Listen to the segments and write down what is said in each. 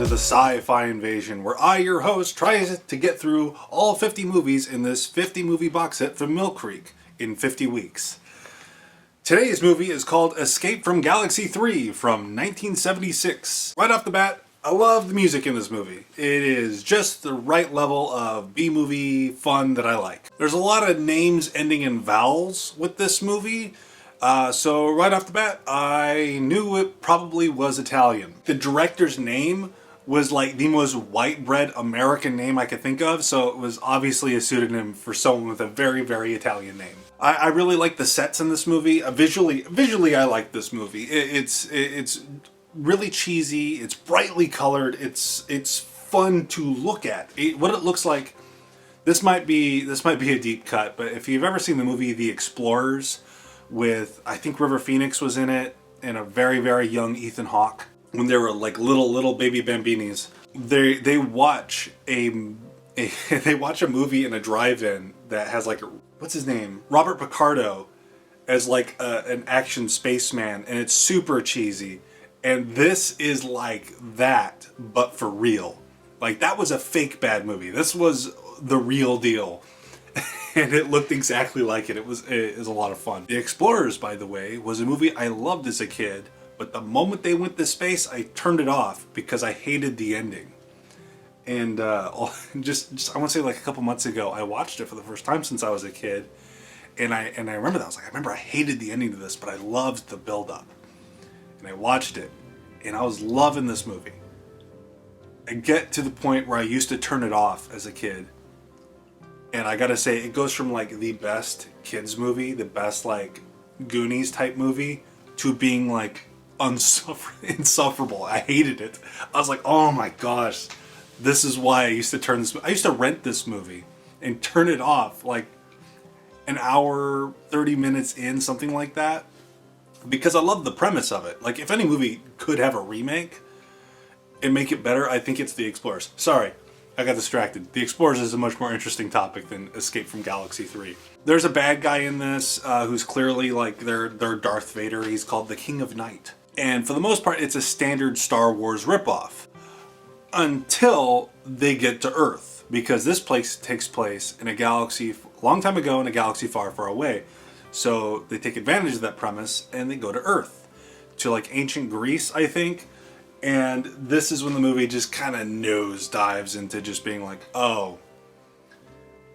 to the Sci-Fi Invasion, where I, your host, tries to get through all 50 movies in this 50 movie box set from Mill Creek in 50 weeks. Today's movie is called Escape from Galaxy 3 from 1976. Right off the bat, I love the music in this movie. It is just the right level of B-movie fun that I like. There's a lot of names ending in vowels with this movie. So right off the bat, I knew it probably was Italian. The director's name was like the most white bread American name I could think of, so it was obviously a pseudonym for someone with a very, very Italian name. I really like the sets in this movie. Visually I like this movie. It's really cheesy, it's brightly colored, it's fun to look at. What it looks like, this might be a deep cut, but if you've ever seen the movie The Explorers, with, I think River Phoenix was in it, and a very, very young Ethan Hawke, when they were like little baby bambinis. They watch a movie in a drive-in that has like, what's his name? Robert Picardo as like an action spaceman, and it's super cheesy. And this is like that, but for real. Like, that was a fake bad movie. This was the real deal. And it looked exactly like it. It was a lot of fun. The Explorers, by the way, was a movie I loved as a kid, but the moment they went to space, I turned it off because I hated the ending. And just I want to say like a couple months ago, I watched it for the first time since I was a kid, and I remember that. I remember I hated the ending to this, but I loved the build-up. And I watched it, and I was loving this movie. I get to the point where I used to turn it off as a kid. And I gotta say, it goes from like the best kids movie, the best like Goonies type movie, to being like insufferable. I hated it. I was like, oh my gosh, this is why I used to I used to rent this movie and turn it off like an hour, 30 minutes in, something like that. Because I love the premise of it. Like, if any movie could have a remake and make it better, I think it's The Explorers. Sorry, I got distracted. The Explorers is a much more interesting topic than Escape from Galaxy 3. There's a bad guy in this who's clearly like their Darth Vader. He's called the King of Night. And for the most part, it's a standard Star Wars ripoff. Until they get to Earth. Because this place takes place in a galaxy, a long time ago, in a galaxy far, far away. So they take advantage of that premise and they go to Earth. To like ancient Greece, I think. And this is when the movie just kind of nosedives into just being like, oh,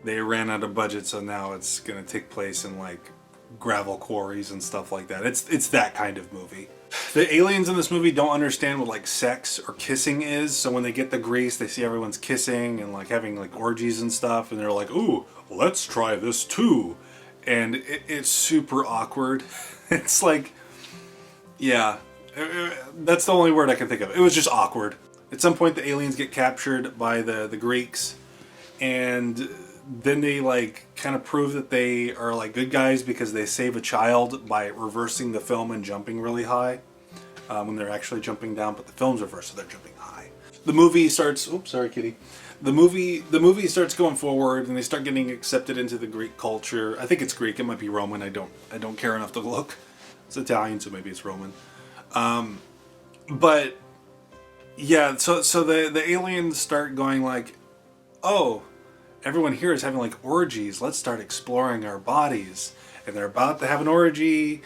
they ran out of budget, so now it's going to take place in like gravel quarries and stuff like that. It's that kind of movie. The aliens in this movie don't understand what like sex or kissing is, so when they get to Greece, they see everyone's kissing and like having like orgies and stuff, and they're like, ooh, let's try this too. And it's super awkward. It's like, yeah. That's the only word I can think of. It was just awkward. At some point, the aliens get captured by the Greeks, and then they like kind of prove that they are like good guys because they save a child by reversing the film and jumping really high when they're actually jumping down, but the film's reversed, so they're jumping high. The movie starts. Oops, sorry, kitty. The movie starts going forward, and they start getting accepted into the Greek culture. I think it's Greek. It might be Roman. I don't care enough to look. It's Italian, so maybe it's Roman. But yeah, so the aliens start going like, oh, everyone here is having like orgies. Let's start exploring our bodies. And they're about to have an orgy,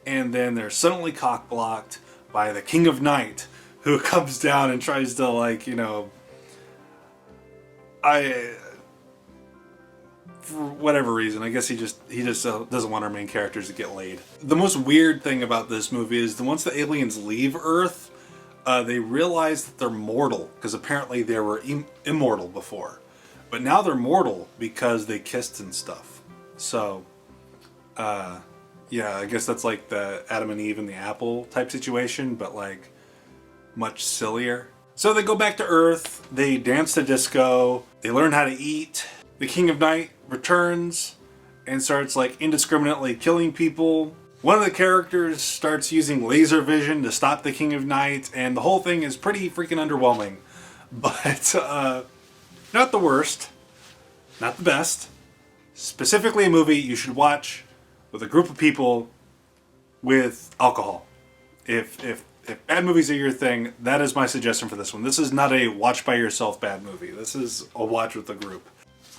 and then they're suddenly cock-blocked by the King of Night, who comes down and tries to like, you know, for whatever reason, I guess he just doesn't want our main characters to get laid. The most weird thing about this movie is that once the aliens leave Earth, they realize that they're mortal, because apparently they were immortal before. But now they're mortal because they kissed and stuff. So, yeah, I guess that's like the Adam and Eve and the apple type situation, but like much sillier. So they go back to Earth, they dance to disco, they learn how to eat. The King of Night returns and starts like indiscriminately killing people. One of the characters starts using laser vision to stop the King of Night, and the whole thing is pretty freaking underwhelming. But not the worst, not the best. Specifically a movie you should watch with a group of people with alcohol. If if bad movies are your thing, that is my suggestion for this one. This is not a watch by yourself bad movie. This is a watch with a group.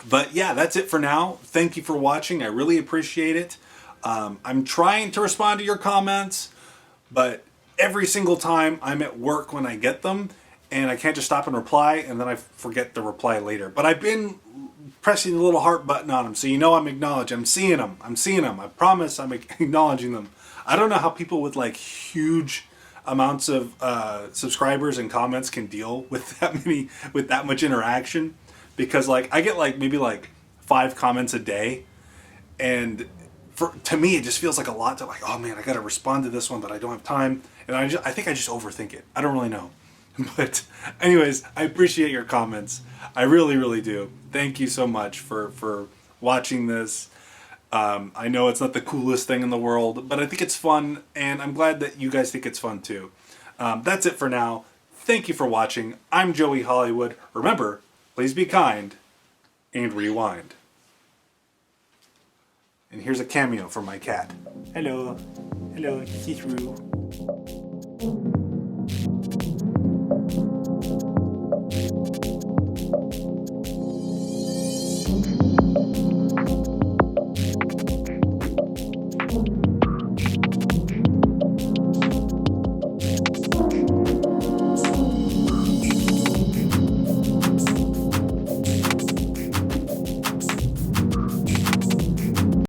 But yeah, that's it for now. Thank you for watching. I really appreciate it. I'm trying to respond to your comments, but every single time I'm at work when I get them, and I can't just stop and reply, and then I forget to reply later. But I've been pressing the little heart button on them, so you know I'm acknowledging. I'm seeing them. I'm seeing them. I promise I'm acknowledging them. I don't know how people with like huge amounts of subscribers and comments can deal with that much interaction, because like I get like maybe like 5 comments a day, and to me it just feels like a lot to like, oh man, I gotta respond to this one, but I don't have time, and I think I just overthink it. I don't really know. But anyways, I appreciate your comments. I really, really do. Thank you so much for watching this. I know it's not the coolest thing in the world, but I think it's fun, and I'm glad that you guys think it's fun too. That's it for now. Thank you for watching. I'm Joey Hollywood. Remember, please be kind and rewind. And here's a cameo from my cat. Hello. Hello, this is Rue.